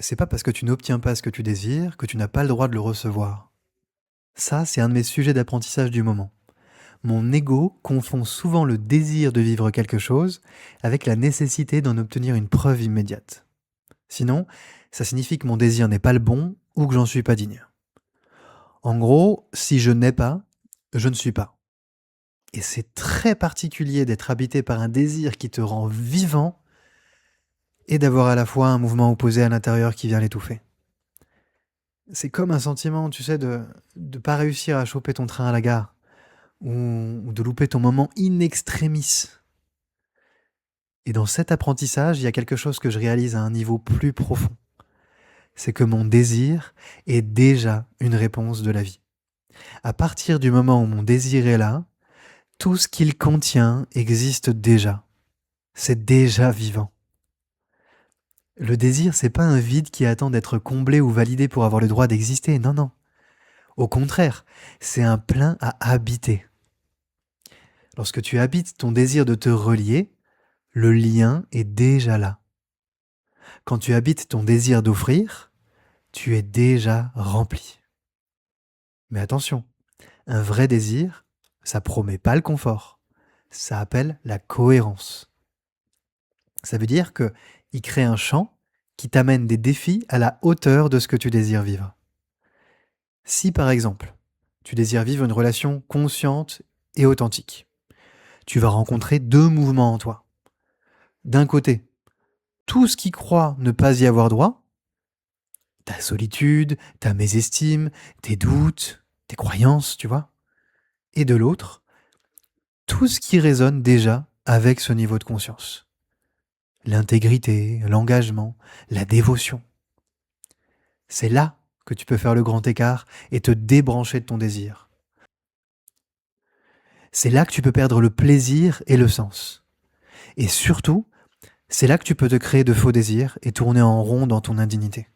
c'est pas parce que tu n'obtiens pas ce que tu désires que tu n'as pas le droit de le recevoir. Ça, c'est un de mes sujets d'apprentissage du moment. Mon ego confond souvent le désir de vivre quelque chose avec la nécessité d'en obtenir une preuve immédiate. Sinon, ça signifie que mon désir n'est pas le bon ou que j'en suis pas digne. En gros, si je n'ai pas, je ne suis pas. Et c'est très particulier d'être habité par un désir qui te rend vivant et d'avoir à la fois un mouvement opposé à l'intérieur qui vient l'étouffer. C'est comme un sentiment, tu sais, de ne pas réussir à choper ton train à la gare ou de louper ton moment in extremis. Et dans cet apprentissage, il y a quelque chose que je réalise à un niveau plus profond. C'est que mon désir est déjà une réponse de la vie. À partir du moment où mon désir est là, tout ce qu'il contient existe déjà. C'est déjà vivant. Le désir, c'est pas un vide qui attend d'être comblé ou validé pour avoir le droit d'exister. Non, non. Au contraire, c'est un plein à habiter. Lorsque tu habites ton désir de te relier, le lien est déjà là. Quand tu habites ton désir d'offrir, tu es déjà rempli. Mais attention, un vrai désir, ça promet pas le confort. Ça appelle la cohérence. Ça veut dire que il crée un champ qui t'amène des défis à la hauteur de ce que tu désires vivre. Si par exemple, tu désires vivre une relation consciente et authentique, tu vas rencontrer deux mouvements en toi. D'un côté, tout ce qui croit ne pas y avoir droit, ta solitude, ta mésestime, tes doutes, tes croyances, tu vois. Et de l'autre, tout ce qui résonne déjà avec ce niveau de conscience. L'intégrité, l'engagement, la dévotion. C'est là que tu peux faire le grand écart et te débrancher de ton désir. C'est là que tu peux perdre le plaisir et le sens. Et surtout, c'est là que tu peux te créer de faux désirs et tourner en rond dans ton indignité.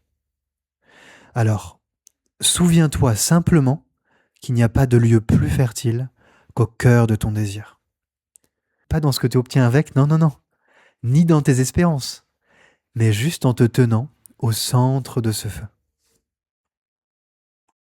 Alors, souviens-toi simplement qu'il n'y a pas de lieu plus fertile qu'au cœur de ton désir. Pas dans ce que tu obtiens avec, non, non, non, ni dans tes espérances, mais juste en te tenant au centre de ce feu.